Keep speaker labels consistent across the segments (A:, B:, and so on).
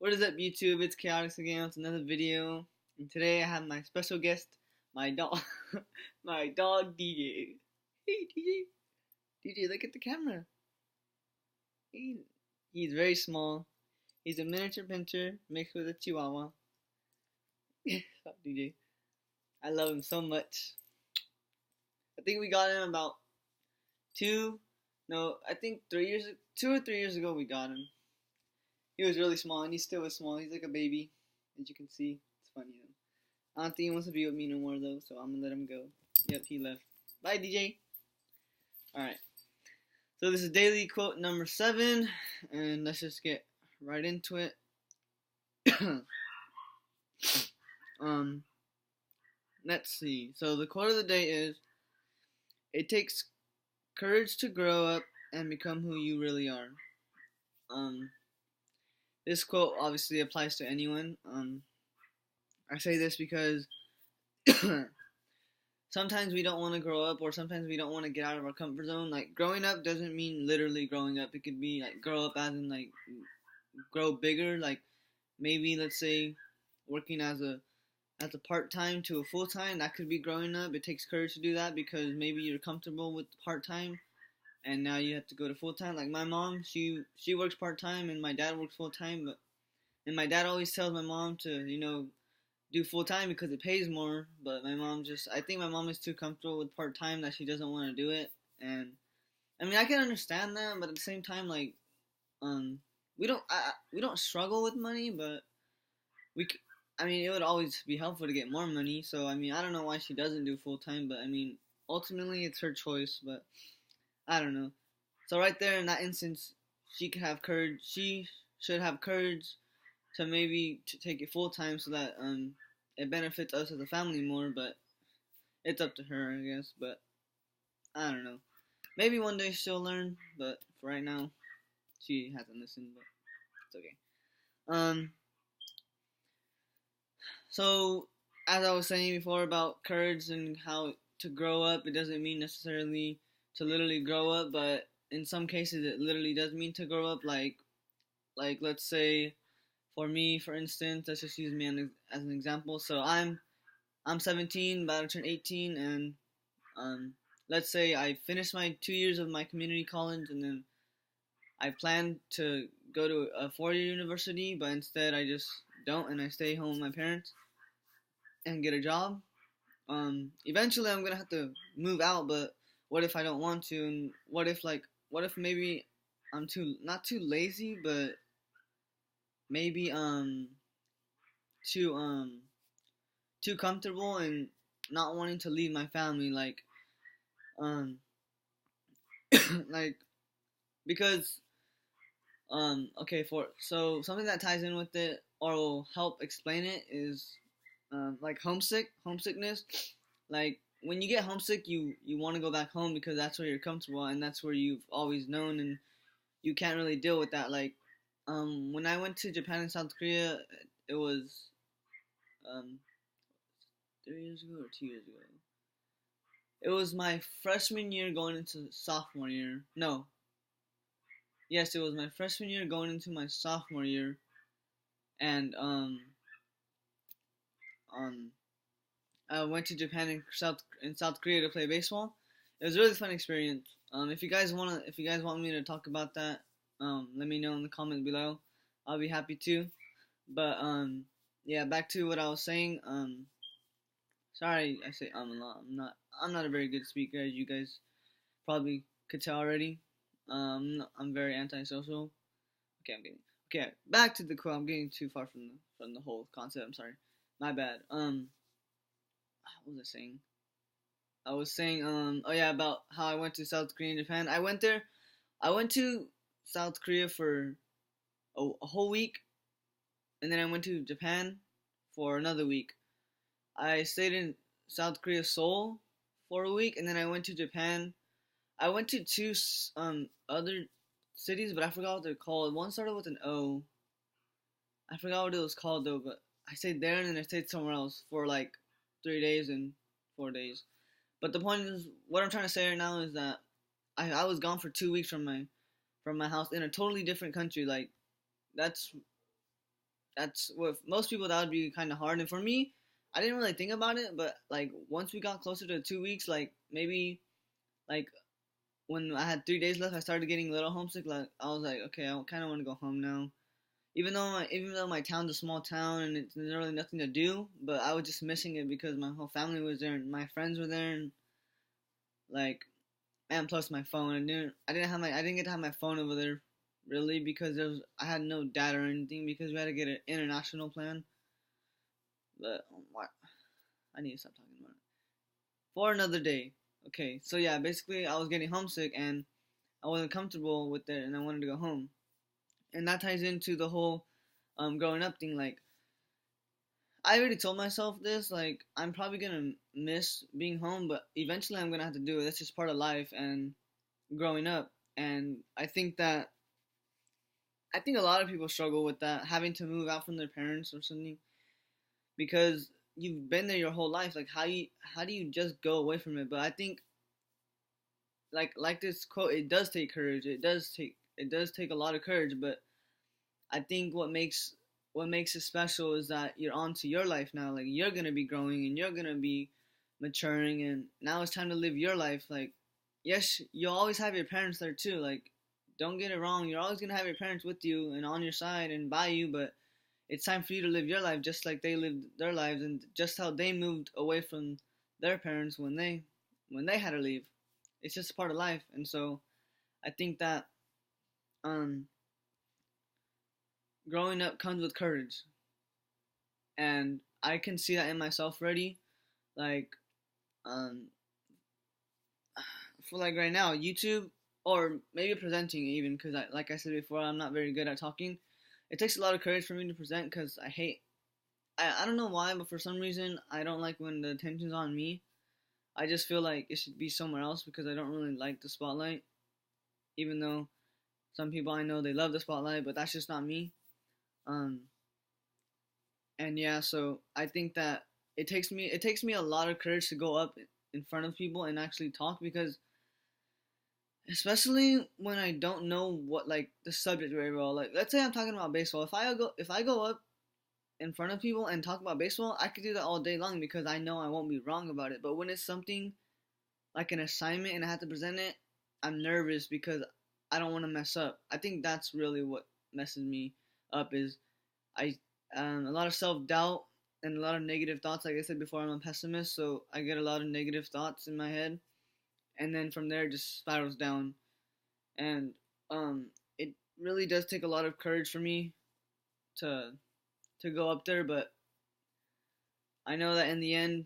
A: What is up, YouTube? It's Chaotix again with another video. And today I have my special guest, my dog, my dog DJ. Hey DJ, DJ, look at the camera. He's very small. He's a miniature pincher mixed with a Chihuahua. Stop, DJ. I love him so much. I think we got him about I think 2 or 3 years ago we got him. He was really small, and he still is small. He's like a baby, as you can see. It's funny though. I don't think he wants to be with me no more though, so I'm gonna let him go. Yep, he left. Bye, DJ. All right. So this is daily quote number 7, and let's just get right into it. Let's see. So the quote of the day is, "It takes courage to grow up and become who you really are." This quote obviously applies to anyone. I say this because sometimes we don't want to grow up, or sometimes we don't want to get out of our comfort zone. Like, growing up doesn't mean literally growing up. It could be like grow up as in like grow bigger. Like, maybe let's say working as a part-time to a full-time. That could be growing up. It takes courage to do that because maybe you're comfortable with part-time and now you have to go to full-time. Like my mom, she works part-time and my dad works full-time, and my dad always tells my mom to, do full-time because it pays more, but I think my mom is too comfortable with part-time that she doesn't want to do it. And I mean, I can understand that, but at the same time, like, we don't struggle with money, but it would always be helpful to get more money. So I mean, I don't know why she doesn't do full-time, but I mean, ultimately it's her choice, but I don't know. So right there in that instance, she could have courage. She should have courage to maybe to take it full time so that it benefits us as a family more. But it's up to her, I guess. But I don't know. Maybe one day she'll learn. But for right now, she hasn't listened. But it's okay. So as I was saying before about courage and how to grow up, it doesn't mean necessarily to literally grow up, but in some cases it literally does mean to grow up. Like let's say for me, for instance, let's just use me as an example. So I'm 17, about to turn 18, and let's say I finished my 2 years of my community college, and then I plan to go to a 4-year university, but instead I just don't, and I stay home with my parents and get a job. Eventually I'm gonna have to move out, but what if I don't want to? And what if maybe I'm not too lazy, but maybe too comfortable and not wanting to leave my family, like like because okay, so something that ties in with it or will help explain it is like homesickness. Like, when you get homesick, you want to go back home because that's where you're comfortable and that's where you've always known, and you can't really deal with that. Like, when I went to Japan and South Korea, it was 3 years ago or 2 years ago. It was my freshman year going into sophomore year. No. Yes, it was my freshman year going into my sophomore year, and I went to Japan and South Korea to play baseball. It was a really fun experience. If you guys want me to talk about that, let me know in the comments below. I'll be happy to. But yeah, back to what I was saying. Sorry, I say a lot. I'm not a very good speaker, as you guys probably could tell already. I'm very antisocial. Okay. Back to the quote. I'm getting too far from the whole concept. I'm sorry. My bad. What was I saying? I was saying, oh yeah, about how I went to South Korea and Japan. I went to South Korea for a whole week, and then I went to Japan for another week. I stayed in South Korea, Seoul, for a week, and then I went to Japan. I went to two other cities, but I forgot what they're called. One started with an O. I forgot what it was called though, but I stayed there and then I stayed somewhere else for like 3 days and 4 days. But the point is, what I'm trying to say right now is that I was gone for 2 weeks from my house in a totally different country. Like, that's that's what most people that would be kind of hard. And for me, I didn't really think about it, but like once we got closer to 2 weeks, like maybe like when I had 3 days left, I started getting a little homesick. Like I was like, okay, I kind of want to go home now. Even though my town's a small town and there's really nothing to do, but I was just missing it because my whole family was there and my friends were there and like and plus my phone. I didn't get to have my phone over there really because I had no data or anything because we had to get an international plan. But what I need to stop talking about it for another day. Okay, so yeah, basically I was getting homesick and I wasn't comfortable with it and I wanted to go home. And that ties into the whole growing up thing. Like I already told myself this, like I'm probably gonna miss being home, but eventually I'm gonna have to do it. That's just part of life and growing up. And I think a lot of people struggle with that, having to move out from their parents or something, because you've been there your whole life. Like how do you just go away from it? But I think like this quote, it does take courage. It does take a lot of courage, but I think what makes it special is that you're on to your life now. Like you're gonna be growing and you're gonna be maturing, and now it's time to live your life. Like yes, you'll always have your parents there too. Like don't get it wrong, you're always gonna have your parents with you and on your side and by you, but it's time for you to live your life just like they lived their lives and just how they moved away from their parents when they had to leave. It's just part of life, and so I think that um growing up comes with courage, and I can see that in myself already. Like, um, for like right now, YouTube or maybe presenting even because like I said before, I'm not very good at talking. It takes a lot of courage for me to present because I don't know why, but for some reason I don't like when the attention's on me. I just feel like it should be somewhere else because I don't really like the spotlight. Even though some people I know they love the spotlight, but that's just not me. Um, and yeah, so I think that it takes me a lot of courage to go up in front of people and actually talk because especially when I don't know what like the subject very well. Like let's say I'm talking about baseball. If I go up in front of people and talk about baseball, I could do that all day long because I know I won't be wrong about it. But when it's something like an assignment and I have to present it, I'm nervous because I don't want to mess up. I think that's really what messes me up is I a lot of self doubt and a lot of negative thoughts. Like I said before, I'm a pessimist, so I get a lot of negative thoughts in my head, and then from there it just spirals down. And it really does take a lot of courage for me to go up there, but I know that in the end,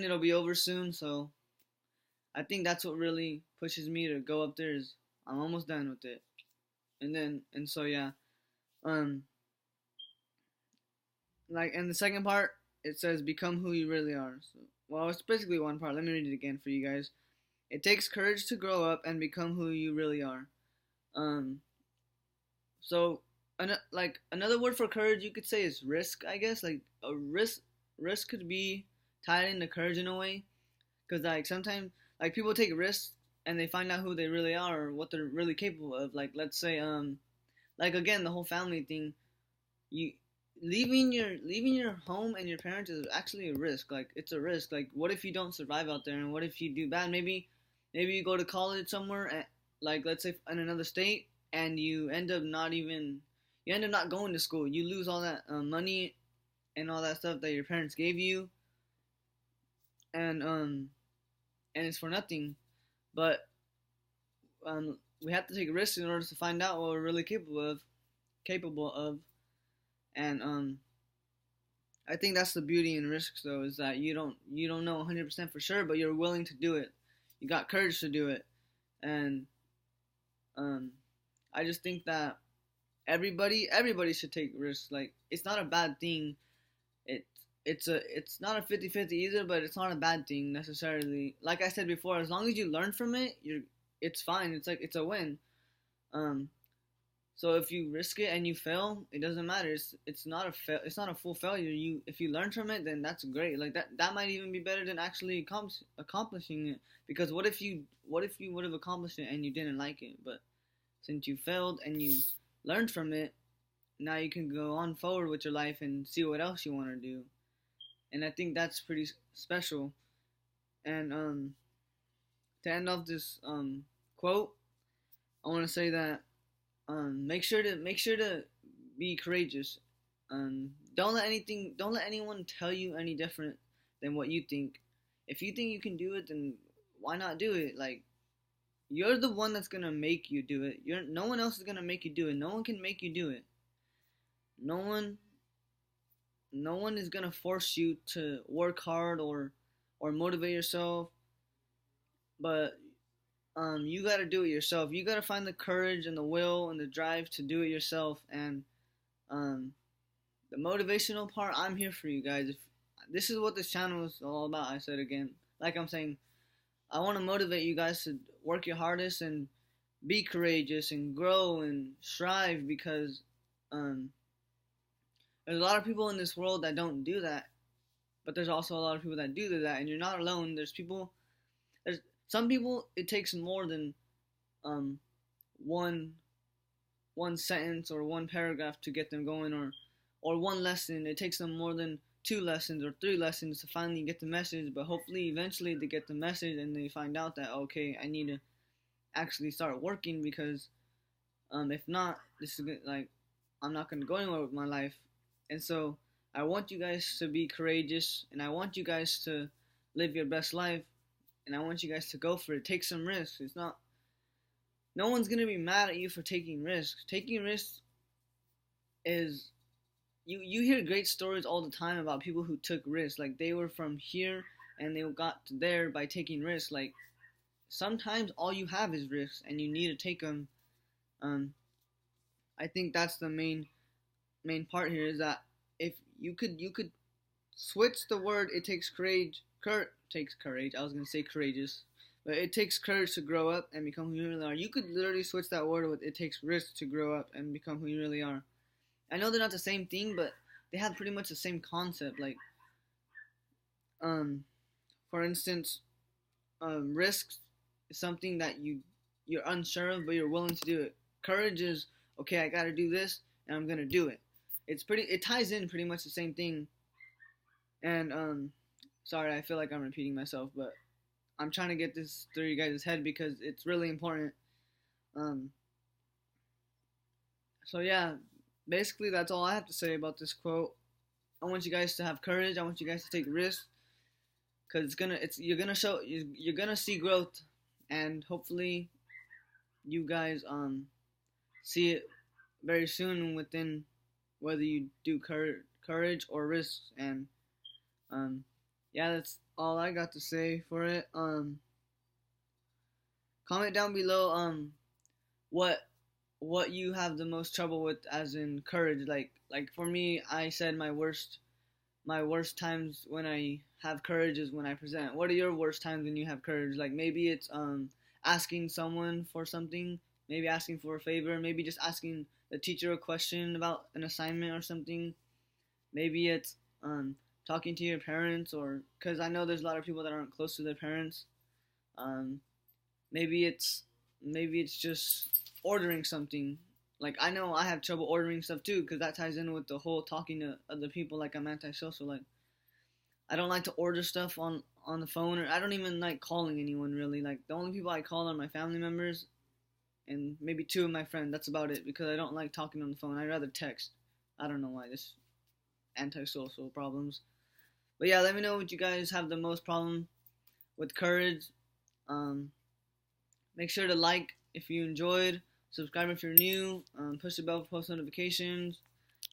A: it'll be over soon. So I think that's what really pushes me to go up there is I'm almost done with it, and so yeah, um, like in the second part it says become who you really are. So well, it's basically one part. Let me read it again for you guys. It takes courage to grow up and become who you really are. Um, so like another word for courage you could say is risk. I guess like a risk could be tied into courage in a way because like sometimes like people take risks and they find out who they really are or what they're really capable of. Like let's say like again the whole family thing. You leaving your home and your parents is actually a risk. Like it's a risk. Like what if you don't survive out there and what if you do bad? Maybe you go to college somewhere at, like let's say in another state and you end up not going to school. You lose all that money and all that stuff that your parents gave you, and it's for nothing. But we have to take risks in order to find out what we're really capable of, and I think that's the beauty in risks though is that you don't know 100% for sure, but you're willing to do it. You got courage to do it, and um, I just think that everybody should take risks. Like it's not a bad thing. It it's not a 50-50 either, but it's not a bad thing necessarily. Like I said before, as long as you learn from it, it's fine. It's like it's a win. Um, so if you risk it and you fail, it doesn't matter. It's not a it's not a full failure. You if you learn from it, then that's great. Like that might even be better than actually accomplishing it. Because what if you would have accomplished it and you didn't like it, but since you failed and you learned from it, now you can go on forward with your life and see what else you want to do. And I think that's pretty special. And to end off this quote, I want to say that make sure to be courageous. Don't let anyone tell you any different than what you think. If you think you can do it, then why not do it? Like, you're the one that's gonna make you do it. No one else is gonna make you do it. No one can make you do it. No one is gonna force you to work hard or motivate yourself. But you gotta do it yourself. You gotta find the courage and the will and the drive to do it yourself. And the motivational part, I'm here for you guys. If this is what this channel is all about, I said again, like I'm saying, I want to motivate you guys to work your hardest and be courageous and grow and strive, because there's a lot of people in this world that don't do that, but there's also a lot of people that do that, and you're not alone. There's some people, it takes more than one sentence or one paragraph to get them going, or one lesson. It takes them more than 2 lessons or 3 lessons to finally get the message. But hopefully eventually they get the message and they find out that, okay, I need to actually start working, because if not, this is like, I'm not going to go anywhere with my life. And so I want you guys to be courageous, and I want you guys to live your best life, and I want you guys to go for it. Take some risks. No one's going to be mad at you for taking risks. Taking risks is, you hear great stories all the time about people who took risks. Like, they were from here and they got to there by taking risks. Like, sometimes all you have is risks and you need to take them. I think that's the main part here, is that if you could switch the word, it takes courage. Takes courage. I was gonna say courageous, but it takes courage to grow up and become who you really are. You could literally switch that word with, it takes risk to grow up and become who you really are. I know they're not the same thing, but they have pretty much the same concept. Like, for instance, risks is something that you're unsure of, but you're willing to do it. Courage is, okay, I gotta do this, and I'm gonna do it. It ties in pretty much the same thing. And sorry, I feel like I'm repeating myself, but I'm trying to get this through you guys' head because it's really important. So yeah, basically that's all I have to say about this quote. I want you guys to have courage. I want you guys to take risks, because you're gonna see growth, and hopefully you guys see it very soon within, whether you do courage or risks. And yeah, that's all I got to say for it. Comment down below what you have the most trouble with, as in courage. Like for me, I said my worst times when I have courage is when I present. What are your worst times when you have courage? Like, maybe it's asking someone for something, maybe asking for a favor, maybe just asking the teacher a question about an assignment or something. Maybe it's talking to your parents, or because I know there's a lot of people that aren't close to their parents. Maybe it's just ordering something. Like, I know I have trouble ordering stuff too, because that ties in with the whole talking to other people. Like, I'm antisocial. Like, I don't like to order stuff on the phone, or I don't even like calling anyone, really. Like, the only people I call are my family members and maybe 2 of my friends. That's about it, because I don't like talking on the phone. I'd rather text. I don't know why. This antisocial problems. But yeah, let me know what you guys have the most problem with courage. Make sure to like if you enjoyed, subscribe if you're new, push the bell for post notifications.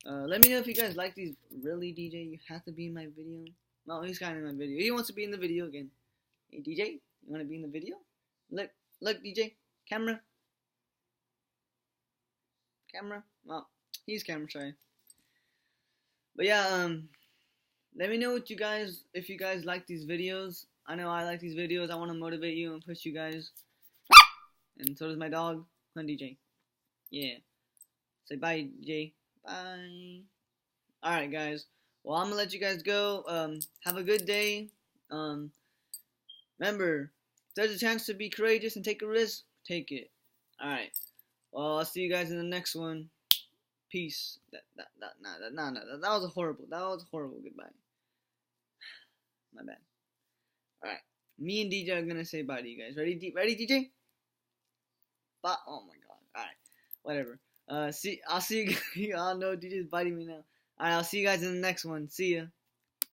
A: Let me know if you guys like these. Really, DJ, you have to be in my video? No, he's kind of in my video. He wants to be in the video again. Hey, DJ, you want to be in the video? Look, DJ, camera. Well, he's camera shy. But yeah, let me know if you guys like these videos. I know I like these videos. I want to motivate you and push you guys. And so does my dog, Hun DJ. Yeah. Say bye, DJ. Bye. Alright, guys. Well, I'm going to let you guys go. Have a good day. Remember, if there's a chance to be courageous and take a risk, take it. Alright. Well, I'll see you guys in the next one. Peace. That was a horrible. That was a horrible goodbye. My bad. All right. Me and DJ are gonna say bye to you guys. Ready? Ready, DJ? Bye. Oh my god. All right. Whatever. I'll see you. Y'all know DJ's biting me now. All right. I'll see you guys in the next one. See ya.